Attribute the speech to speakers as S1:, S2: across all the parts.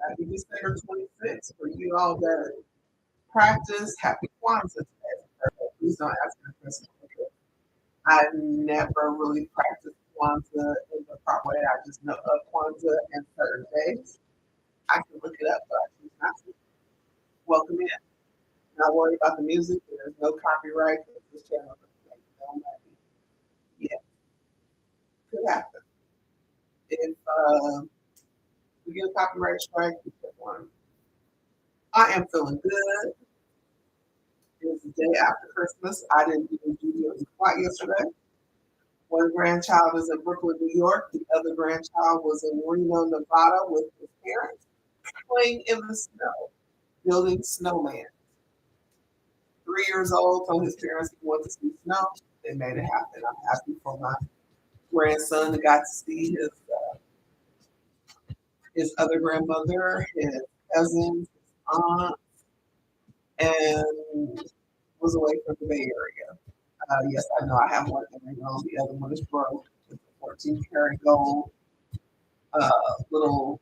S1: Happy December 26th for you all that practice. Happy Kwanzaa today. Please don't ask me a question. I never really practiced Kwanzaa in the proper way. I just know of Kwanzaa and certain days. I can look it up, but I choose not to. Welcome in. Not worry about the music. There's no copyright. This channel doesn't make no money. Yeah, could happen. If we get a copyright strike, we get one. I am feeling good. It was the day after Christmas. I didn't even do it quite yesterday. One grandchild is in Brooklyn, New York. The other grandchild was in Reno, Nevada with his parents playing in the snow, building snowman. 3 years old, told his parents he wanted to see snow. They made it happen. I'm happy for my grandson that got to see his other grandmother, his cousins, his aunt, and was away from the Bay Area. Yes, I know I have one ring on. The other one is broke. It's a 14 karat gold little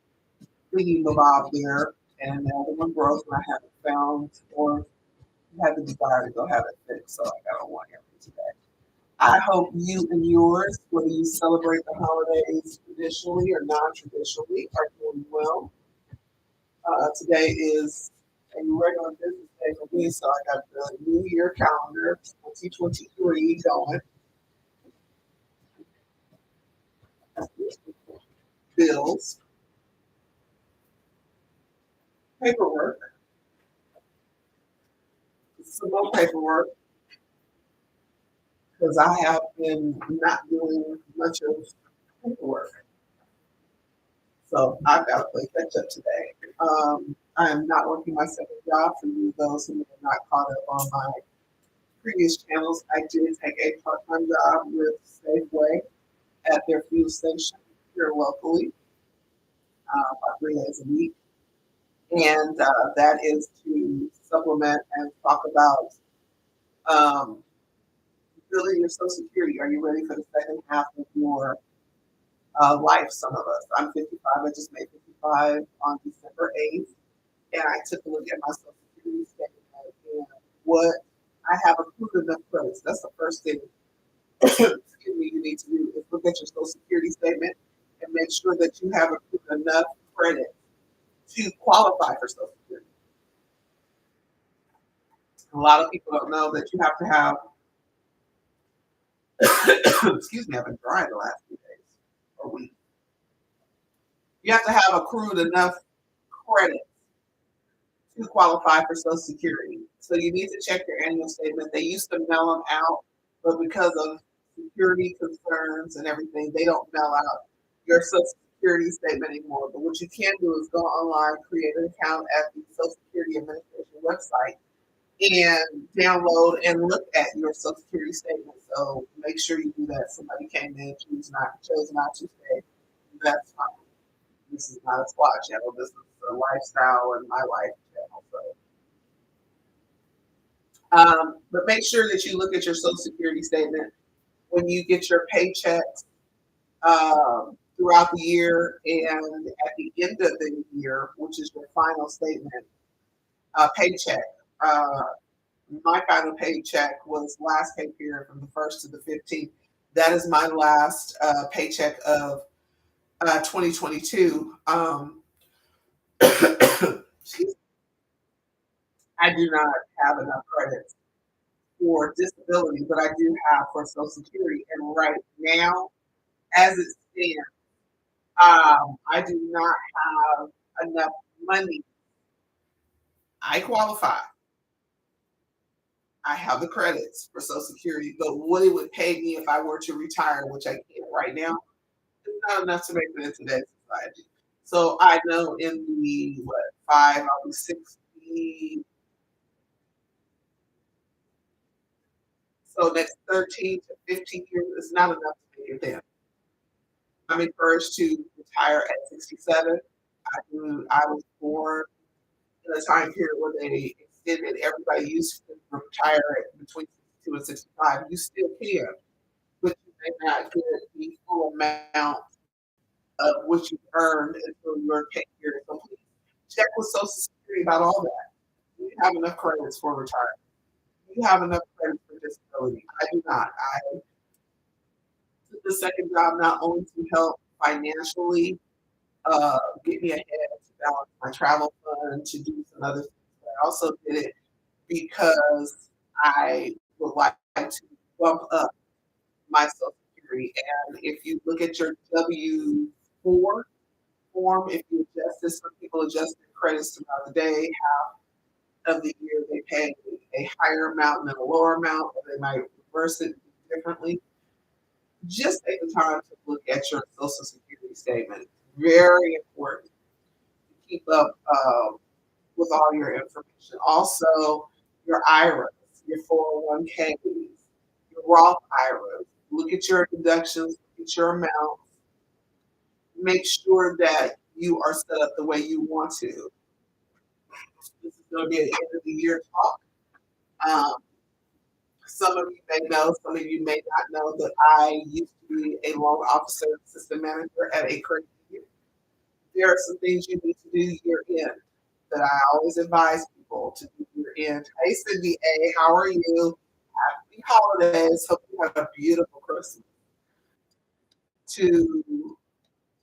S1: thingy bob there, and the other one broke, and I haven't found or had the desire to go have it fixed, so I got on one earring today. I hope you and yours, whether you celebrate the holidays traditionally or non-traditionally, are doing well. Today is a regular business day for me, so I got the New Year calendar 2023 going. Bills, paperwork, some more paperwork, because I have been not doing much of paperwork. So I've got to play catch up today. I am not working my second job for you, those who are not caught up on my previous channels. I did take a part-time job with Safeway at their fuel station here locally, about 3 days a week. And that is to supplement and talk about um, building your Social Security. Are you ready for the second half of your life? Some of us. I'm 55. I just made 55 on December 8th. And I took a look at my Social Security statement and what I have accrued enough credits. That's the first thing excuse me, you need to do is look at your Social Security statement and make sure that you have accrued enough credit to qualify for Social Security. A lot of people don't know that you have to have, excuse me, I've been dry the last few days or week. You have to have accrued enough credit to qualify for Social Security. So you need to check your annual statement. They used to mail them out, but because of security concerns and everything, they don't mail out your Social Security statement anymore. But what you can do is go online, create an account at the Social Security Administration website, and download and look at your Social Security statement. So make sure you do that. Somebody came in, chose not to stay. That's fine. This is not a squat channel. This is a lifestyle and my life channel. But make sure that you look at your Social Security statement when you get your paychecks throughout the year and at the end of the year, which is your final statement paycheck. Uh, my final paycheck was last pay period from the 1st to the 15th. That is my last paycheck of 2022. I do not have enough credits for disability, but I do have for Social Security. And right now, as it stands, I do not have enough money. I qualify. I have the credits for Social Security, but what it would pay me if I were to retire, which I can't right now, is not enough to make it in today's society. So I know in the what five, I'll be 60. So next 13 to 15 years is not enough to make it there. I'm encouraged to retire at 67. I was born in a time period where they extended everybody used to retire at between 62 and 65. You still can, but you may not get the full amount of what you earned until your pay period is complete. Check with Social Security about all that. Do you have enough credits for retirement? Do you have enough credits for disability? I do not. I took the second job not only to help financially get me ahead to balance my travel fund, to do some other things, but I also did it because I would like to bump up my Social Security. And if you look at your W-4 form, if you adjust this, some people adjust their credits throughout the day. Half of the year they pay a higher amount and a lower amount, or they might reverse it differently. Just take the time to look at your Social Security statement. Very important to keep up with all your information. Also, your IRAs, your 401ks, your Roth IRAs. Look at your deductions, look at your amounts. Make sure that you are set up the way you want to. This is going to be an end of the year talk. Um, some of you may know, some of you may not know that I used to be a loan officer, assistant manager at a credit union. There are some things you need to do year end that I always advise people to do year end. Hey, Cindy A, how are you? Happy holidays. Hope you have a beautiful Christmas. To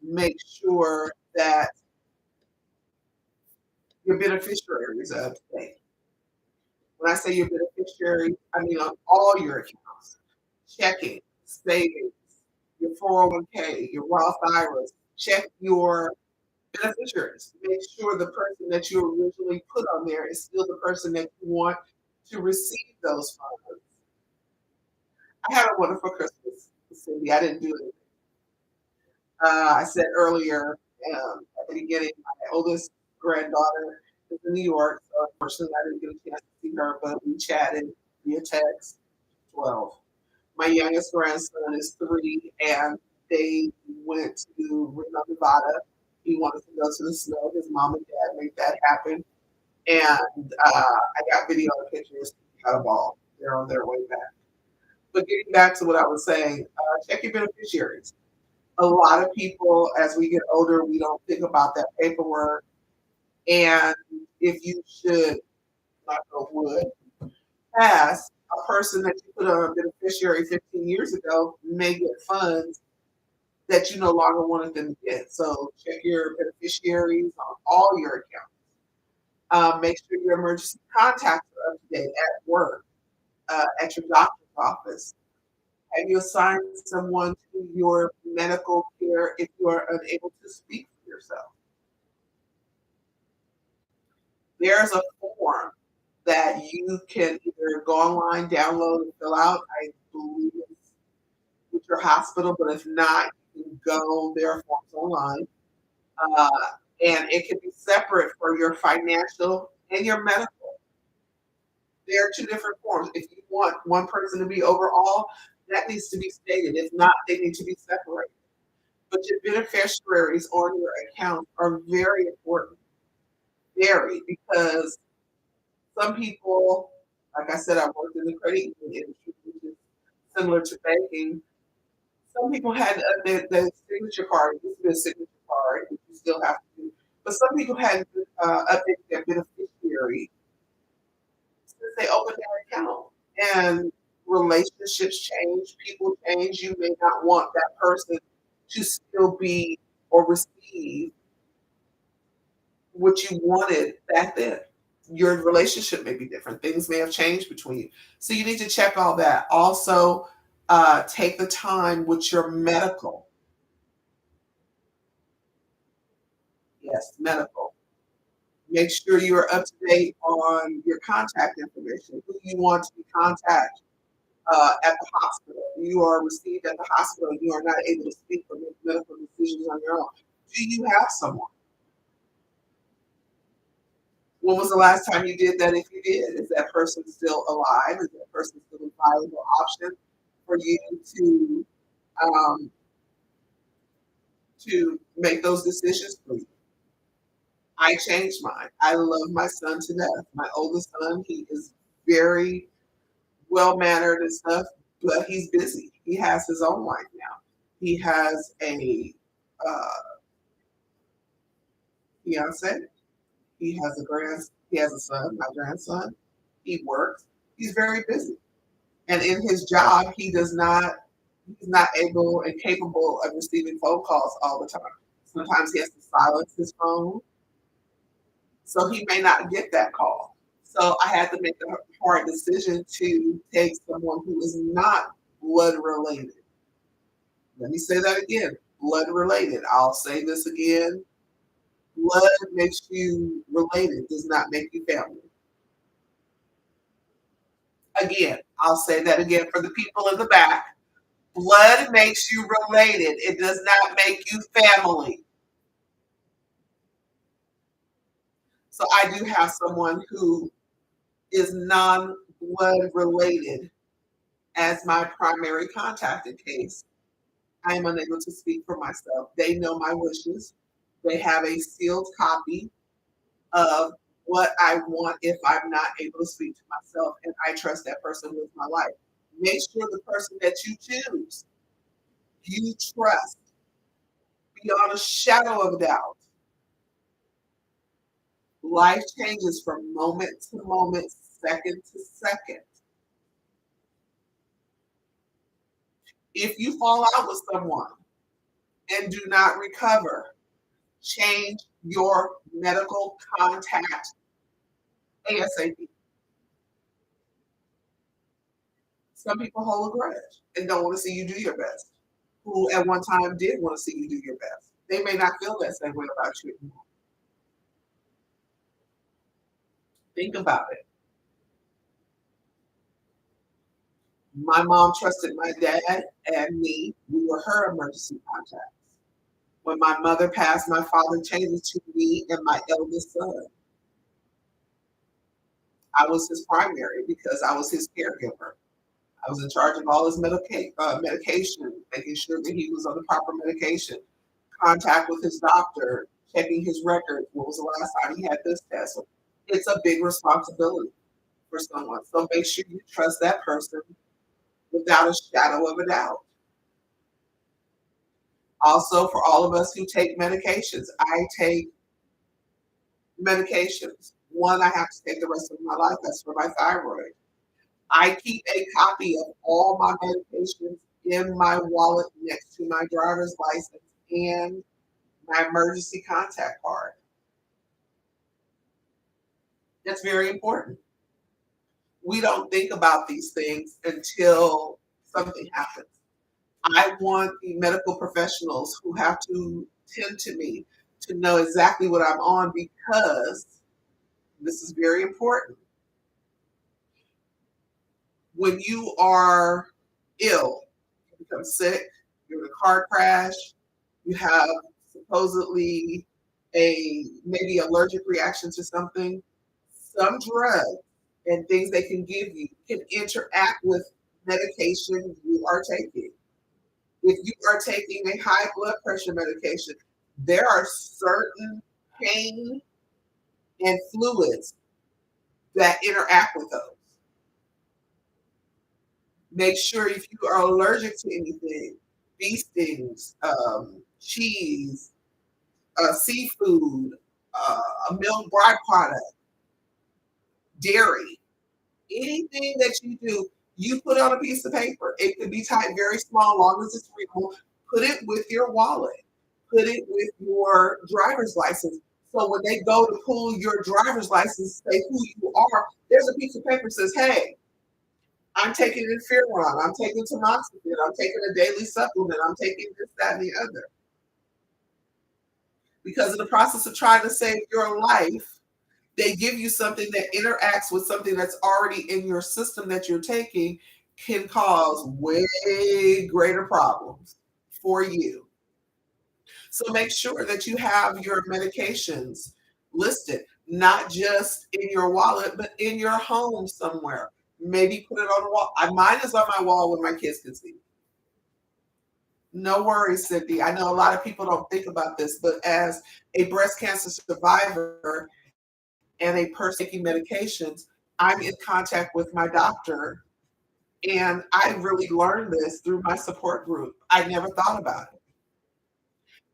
S1: make sure that your beneficiaries are up to date. When I say your beneficiary, I mean on all your accounts, checking, savings, your 401k, your Roth IRAs. Check your beneficiaries. Make sure the person that you originally put on there is still the person that you want to receive those funds. I had a wonderful Christmas, Cindy. I didn't do it. I said earlier at the beginning, my oldest granddaughter is in New York, so unfortunately I didn't get a chance to see her, but we chatted via text. 12. My youngest grandson is 3, and they went to Reno, Nevada. He wanted to go to the snow. His mom and dad made that happen. And I got video and pictures. Had a ball. They're on their way back. But getting back to what I was saying, check your beneficiaries. A lot of people, as we get older, we don't think about that paperwork. And if you should, knock on wood, pass, a person that you put on a beneficiary 15 years ago may get funds that you no longer wanted them to get. So check your beneficiaries on all your accounts. Make sure your emergency contacts are up to date at work, at your doctor's office. Have you assigned someone to your medical care if you are unable to speak for yourself? There's a form that you can either go online, download, and fill out. I believe it's with your hospital, but if not, you can go. There are forms online, uh, and it can be separate for your financial and your medical. There are two different forms. If you want one person to be overall, that needs to be stated. If not, they need to be separated. But your beneficiaries on your account are very important, very, because some people, like I said, I worked in the credit union industry, which is similar to banking. Some people had the signature card. It used to be a signature card, which you still have to do. But some people had updated their beneficiary since they opened their account. And relationships change, people change. You may not want that person to still be or receive what you wanted back then. Your relationship may be different. Things may have changed between you. So you need to check all that. Also, take the time with your medical. Yes, medical. Make sure you are up to date on your contact information, who you want to be contacted at the hospital. You are received at the hospital. You are not able to speak or make medical decisions on your own. Do you have someone? When was the last time you did that? If you did, is that person still alive? Is that person still a viable option for you um, to make those decisions for you? I changed mine. I love my son to death. My oldest son, he is very well mannered and stuff, but he's busy. He has his own life now. He has a uh, fiance. He has a son, my grandson. He works. He's very busy. And in his job, he's not able and capable of receiving phone calls all the time. Sometimes he has to silence his phone, so he may not get that call. So I had to make a hard decision to take someone who is not blood related. Let me say that again, blood related. I'll say this again. Blood makes you related, does not make you family. Again, I'll say that again for the people in the back. Blood makes you related. It does not make you family. So I do have someone who is non-blood related as my primary contact in case I am unable to speak for myself. They know my wishes. They have a sealed copy of what I want if I'm not able to speak to myself, and I trust that person with my life. Make sure the person that you choose, you trust beyond a shadow of a doubt. Life changes from moment to moment, second to second. If you fall out with someone and do not recover, change your medical contact ASAP. Some people hold a grudge and don't want to see you do your best, who at one time did want to see you do your best. They may not feel that same way about you anymore. Think about it. My mom trusted my dad and me. We were her emergency contacts. When my mother passed, my father changed it to me and my eldest son. I was his primary because I was his caregiver. I was in charge of all his medication, making sure that he was on the proper medication, contact with his doctor, checking his records. When was the last time he had this test? So it's a big responsibility for someone. So make sure you trust that person without a shadow of a doubt. Also, for all of us who take medications, I take medications. One I have to take the rest of my life. That's for my thyroid. I keep a copy of all my medications in my wallet next to my driver's license and my emergency contact card. That's very important. We don't think about these things until something happens. I want the medical professionals who have to tend to me to know exactly what I'm on because this is very important. When you are ill, you become sick, you're in a car crash, you have supposedly a maybe allergic reaction to something, some drugs and things they can give you can interact with medication you are taking. If you are taking a high blood pressure medication, there are certain pain and fluids that interact with those. Make sure if you are allergic to anything, bee stings, cheese, seafood, a milk byproduct, dairy, anything that you do, you put on a piece of paper. It could be typed very small, long as it's readable. Put it with your wallet. Put it with your driver's license. So when they go to pull your driver's license, say who you are, there's a piece of paper that says, hey, I'm taking interferon, I'm taking tamoxifen, I'm taking a daily supplement, I'm taking this, that, and the other. Because in the process of trying to save your life, they give you something that interacts with something that's already in your system that you're taking can cause way greater problems for you. So make sure that you have your medications listed, not just in your wallet, but in your home somewhere. Maybe put it on the wall. Mine is on my wall where my kids can see. No worries, Cindy. I know a lot of people don't think about this, but as a breast cancer survivor and a person taking medications, I'm in contact with my doctor. And I really learned this through my support group. I never thought about it.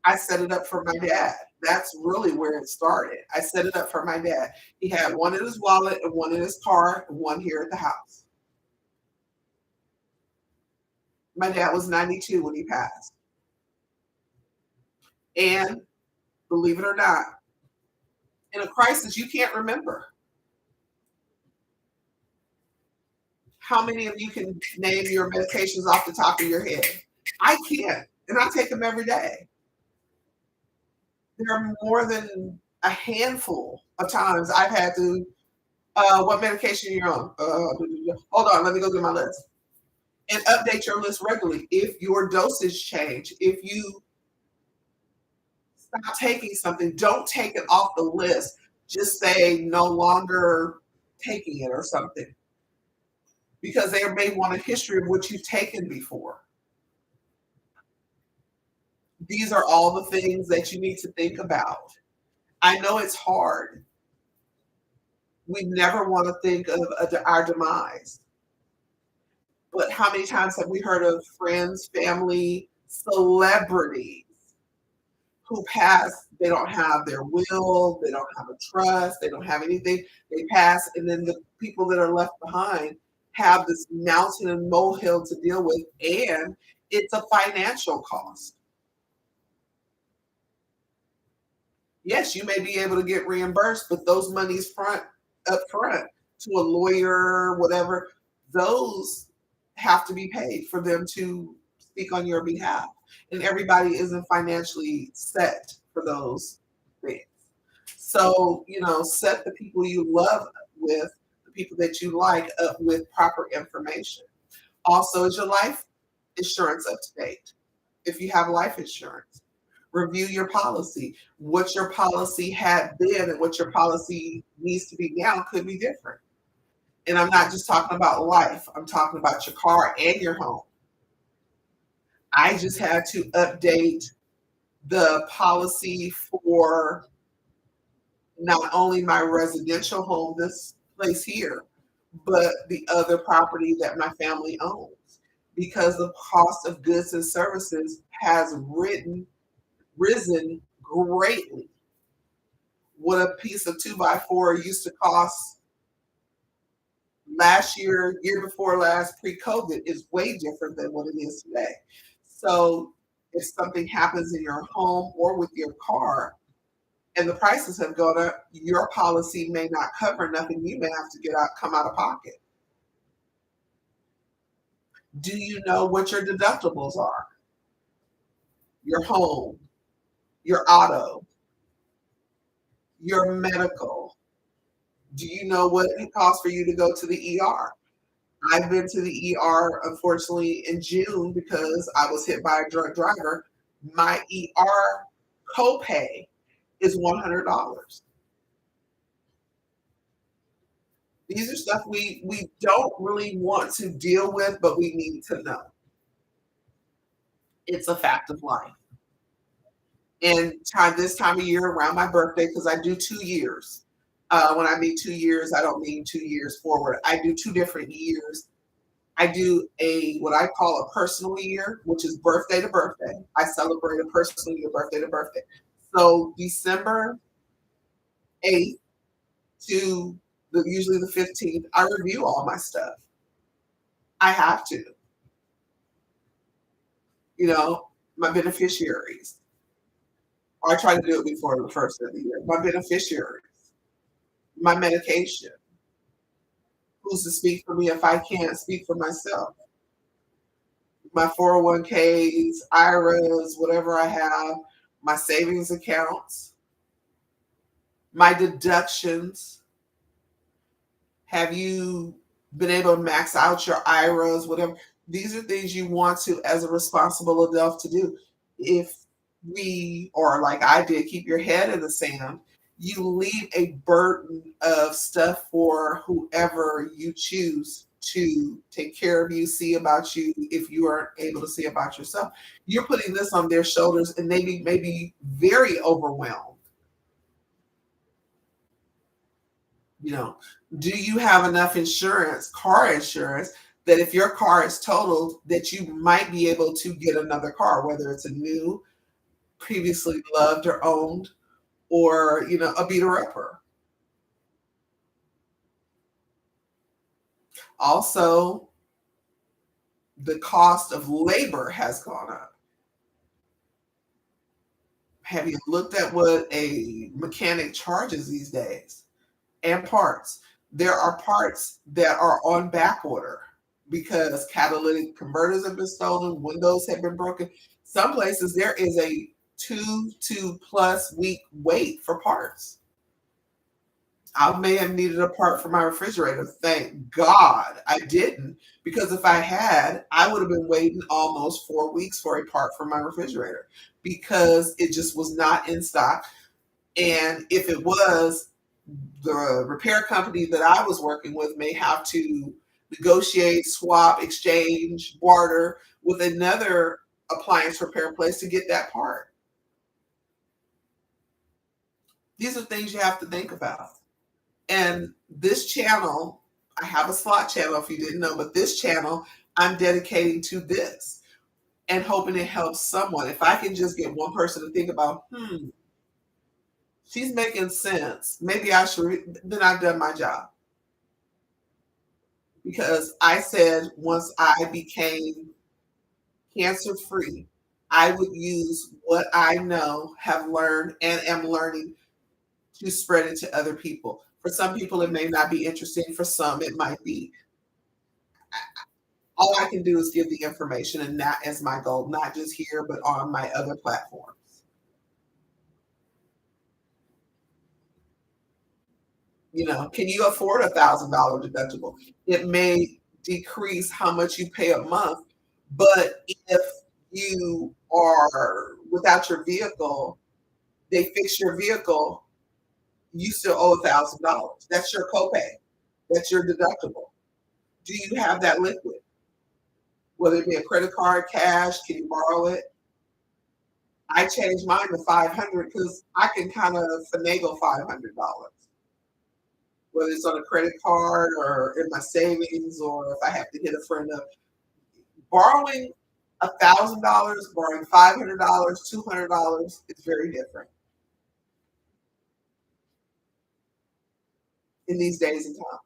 S1: I set it up for my dad. That's really where it started. I set it up for my dad. He had one in his wallet and one in his car and one here at the house. My dad was 92 when he passed. And believe it or not, in a crisis, you can't remember. How many of you can name your medications off the top of your head? I can't, and I take them every day. There are more than a handful of times I've had to. What medication you're on? Hold on, let me go get my list and update your list regularly. If your dosage change, if you stop taking something, don't take it off the list. Just say no longer taking it or something because they may want a history of what you've taken before. These are all the things that you need to think about. I know it's hard. We never want to think of our demise. But how many times have we heard of friends, family, celebrities who pass? They don't have their will, they don't have a trust, they don't have anything. They pass, and then the people that are left behind have this mountain and molehill to deal with, and it's a financial cost. Yes, you may be able to get reimbursed, but those monies front up front to a lawyer, whatever, those have to be paid for them to speak on your behalf. And everybody isn't financially set for those things. So, set the people you love with, the people that you like up with proper information. Also, is your life insurance up to date? If you have life insurance, review your policy. What your policy had then and what your policy needs to be now could be different. And I'm not just talking about life, I'm talking about your car and your home. I just had to update the policy for not only my residential home, this place here, but the other property that my family owns because the cost of goods and services has risen greatly. What a piece of 2x4 used to cost last year, year before last, pre-COVID, is way different than what it is today. So if something happens in your home or with your car and the prices have gone up, your policy may not cover nothing. You may have to come out of pocket. Do you know what your deductibles are? Your home, your auto, your medical. Do you know what it costs for you to go to the ER? I've been to the ER, unfortunately, in June because I was hit by a drunk driver. My ER copay is $100. These are stuff we don't really want to deal with, but we need to know. It's a fact of life. And this time of year around my birthday, because I do 2 years. When I mean 2 years, I don't mean 2 years forward. I do 2 different years. I do what I call a personal year, which is birthday to birthday. I celebrate a personal year, birthday to birthday. So December 8th to usually the 15th, I review all my stuff. I have to. My beneficiaries. Or I try to do it before the first of the year. My beneficiaries, my medication. Who's to speak for me if I can't speak for myself? My 401ks, IRAs, whatever I have, my savings accounts, my deductions. Have you been able to max out your IRAs, whatever? These are things you want to, as a responsible adult, to do. If or like I did, keep your head in the sand, you leave a burden of stuff for whoever you choose to take care of you, see about you, if you aren't able to see about yourself. You're putting this on their shoulders and they may be very overwhelmed. Do you have enough insurance, car insurance, that if your car is totaled, that you might be able to get another car, whether it's a new, previously loved or owned, or, a beater upper. Also, the cost of labor has gone up. Have you looked at what a mechanic charges these days? And parts. There are parts that are on back order because catalytic converters have been stolen, windows have been broken. Some places there is a 2+ week wait for parts. I may have needed a part for my refrigerator. Thank God I didn't, because if I had, I would have been waiting almost 4 weeks for a part for my refrigerator because it just was not in stock. And if it was, the repair company that I was working with may have to negotiate, swap, exchange, barter with another appliance repair place to get that part. These are things you have to think about. And this channel, I have a slot channel if you didn't know, but this channel I'm dedicating to this and hoping it helps someone. If I can just get one person to think about, she's making sense. Maybe I should, then I've done my job. Because I said once I became cancer free, I would use what I know, have learned, and am learning to spread it to other people. For some people, it may not be interesting. For some, it might be. All I can do is give the information, and that is my goal, not just here, but on my other platforms. Can you afford $1,000 deductible? It may decrease how much you pay a month, but if you are without your vehicle, they fix your vehicle, you still owe $1,000. That's your copay. That's your deductible. Do you have that liquid? Whether it be a credit card, cash, can you borrow it? I changed mine to 500 because I can kind of finagle $500, whether it's on a credit card or in my savings, or if I have to hit a friend up. Borrowing $1,000, borrowing $500, $200 is very different in these days and times.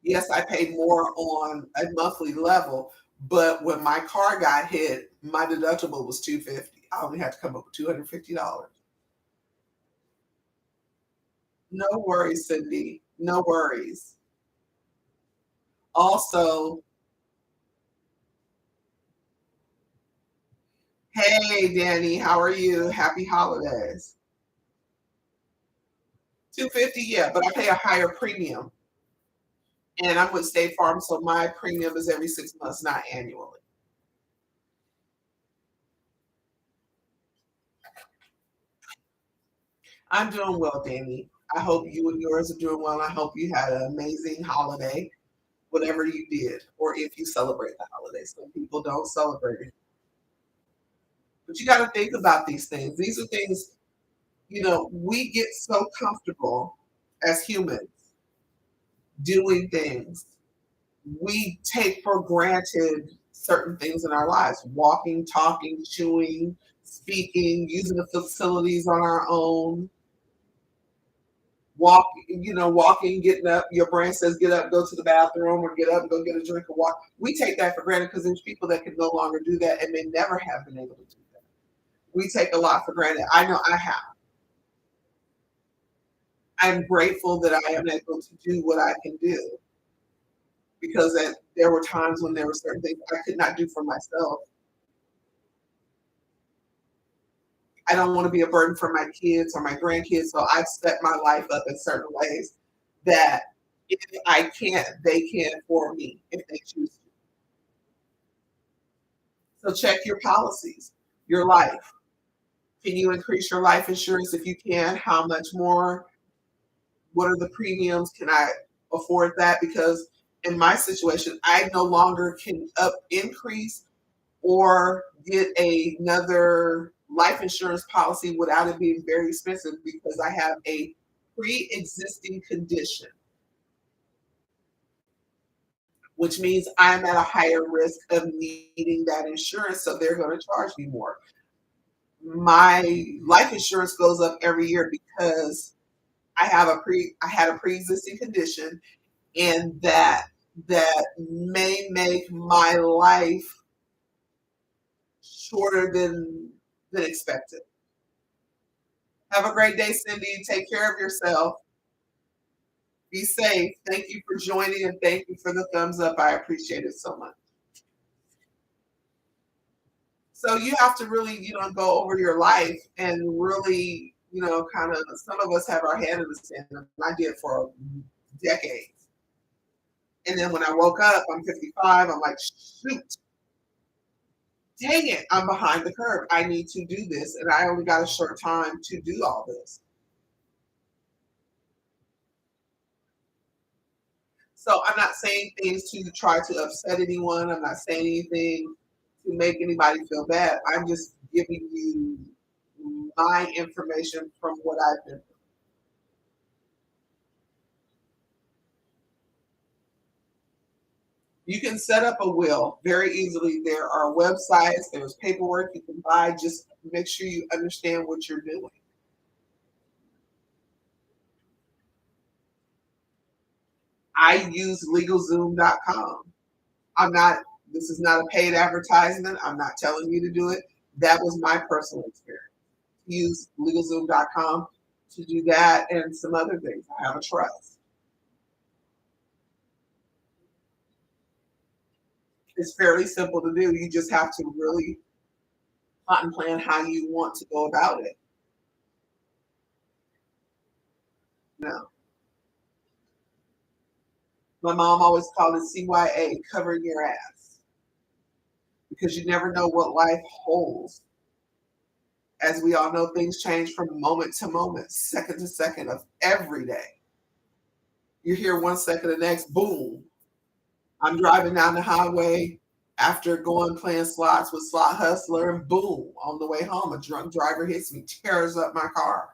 S1: Yes, I paid more on a monthly level, but when my car got hit, my deductible was $250. I only had to come up with $250. No worries, Cindy. No worries. Also, hey Danny, how are you? Happy holidays. 250, yeah, but I pay a higher premium. And I'm with State Farm, so my premium is every 6 months, not annually. I'm doing well, Danny. I hope you and yours are doing well. I hope you had an amazing holiday, whatever you did, or if you celebrate the holiday. Some people don't celebrate it. But you got to think about these things. These are things, we get so comfortable as humans doing things. We take for granted certain things in our lives: walking, talking, chewing, speaking, using the facilities on our own, walking, getting up. Your brain says get up, go to the bathroom, or get up and go get a drink of water. We take that for granted because there's people that can no longer do that and may never have been able to do that. We take a lot for granted. I know I have. I'm grateful that I am able to do what I can do because there were times when there were certain things I could not do for myself. I don't want to be a burden for my kids or my grandkids, so I've set my life up in certain ways that if I can't, they can for me if they choose to. So check your policies, your life. Can you increase your life insurance? If you can, how much more? What are the premiums? Can I afford that? Because in my situation, I no longer can increase or get another life insurance policy without it being very expensive because I have a pre-existing condition, which means I'm at a higher risk of needing that insurance, so they're going to charge me more. My life insurance goes up every year because I had a pre-existing condition, and that may make my life shorter than expected. Have a great day, Cindy. Take care of yourself. Be safe. Thank you for joining and thank you for the thumbs up. I appreciate it so much. So you have to really, go over your life and really, kind of, some of us have our head in the sand. And I did for decades. And then when I woke up, I'm 55. I'm like, shoot, dang it, I'm behind the curve. I need to do this. And I only got a short time to do all this. So I'm not saying things to try to upset anyone. I'm not saying anything to make anybody feel bad. I'm just giving you my information from what I've been. You can set up a will very easily. There are websites, there's paperwork you can buy. Just make sure you understand what you're doing. I use LegalZoom.com. I'm not, this is not a paid advertisement. I'm not telling you to do it. That was my personal experience. Use LegalZoom.com to do that and some other things. I have a trust. It's fairly simple to do. You just have to really plot and plan how you want to go about it. No. My mom always called it CYA, cover your ass. Because you never know what life holds. As we all know, things change from moment to moment, second to second of every day. You're here one second, the next, boom. I'm driving down the highway after going playing slots with Slot Hustler, and boom, on the way home, a drunk driver hits me, tears up my car.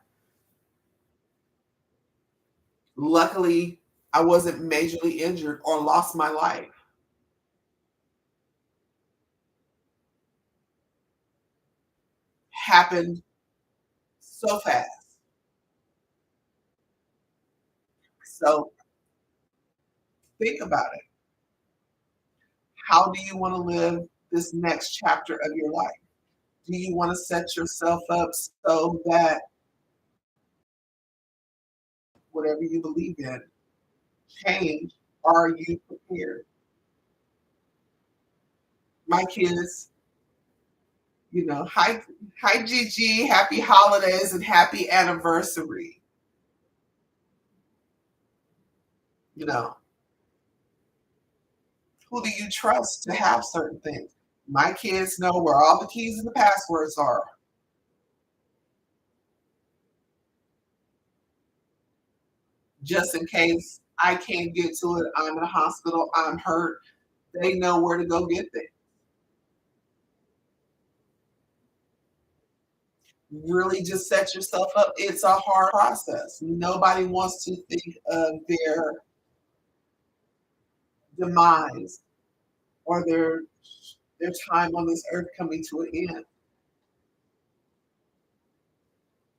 S1: Luckily, I wasn't majorly injured or lost my life. Happened so fast. So think about it. How do you want to live this next chapter of your life? Do you want to set yourself up so that whatever you believe in change? Are you prepared? My kids, hi Gigi, happy holidays and happy anniversary. You know, who do you trust to have certain things? My kids know where all the keys and the passwords are. Just in case I can't get to it, I'm in a hospital, I'm hurt. They know where to go get things. Really just set yourself up. It's a hard process. Nobody wants to think of demise or their time on this earth coming to an end.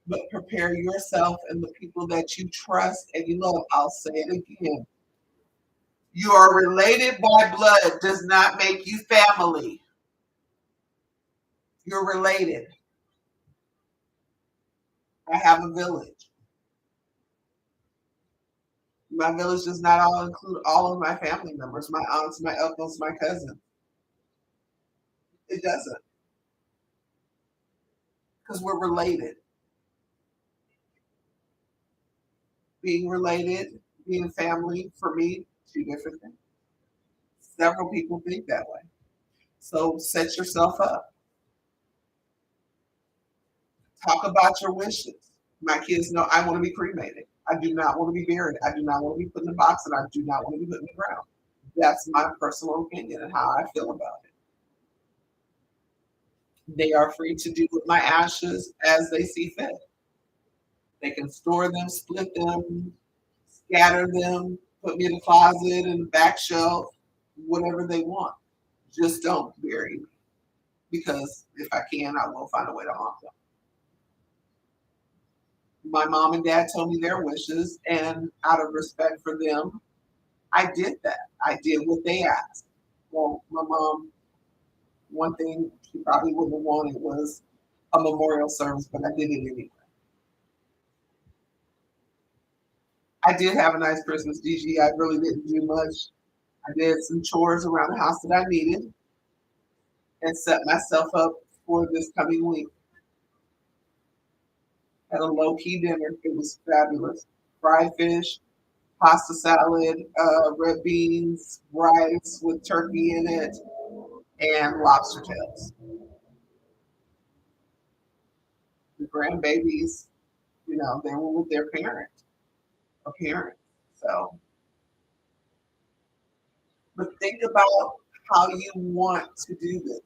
S1: But prepare yourself and the people that you trust and you love. I'll say it again. You are related by blood does not make you family. You're related. I have a village. My village does not all include all of my family members, my aunts, my uncles, my cousins. It doesn't, because we're related. Being related, being family, for me, two different things. Several people think that way. So set yourself up. Talk about your wishes. My kids know I want to be cremated. I do not want to be buried. I do not want to be put in a box, and I do not want to be put in the ground. That's my personal opinion and how I feel about it. They are free to do with my ashes as they see fit. They can store them, split them, scatter them, put me in the closet, in the back shelf, whatever they want. Just don't bury me because if I can, I will find a way to haunt them. My mom and dad told me their wishes, and out of respect for them, I did that. I did what they asked. Well, my mom, one thing she probably wouldn't have wanted was a memorial service, but I did it anyway. I did have a nice Christmas, Gigi. I really didn't do much. I did some chores around the house that I needed and set myself up for this coming week. Had a low key dinner. It was fabulous. Fried fish, pasta salad, red beans, rice with turkey in it, and lobster tails. The grandbabies, they were with their parent. So, but think about how you want to do this.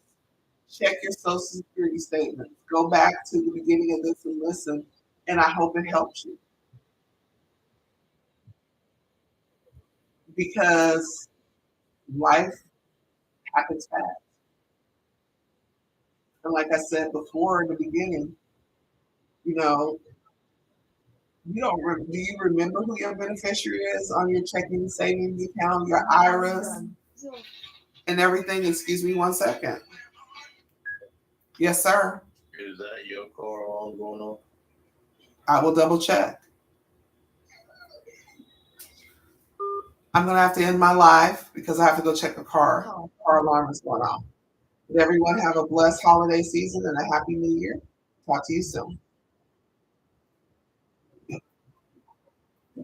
S1: Check your social security statement. Go back to the beginning of this and listen, and I hope it helps you because life happens fast. And like I said before in the beginning, you know, do you remember who your beneficiary is on your checking savings account, your IRAs, and everything? Excuse me 1 second. Yes, sir.
S2: Is that your car all going on?
S1: I will double check. I'm gonna have to end my live because I have to go check the car. Car alarm is going off. But everyone have a blessed holiday season and a happy new year. Talk to you soon.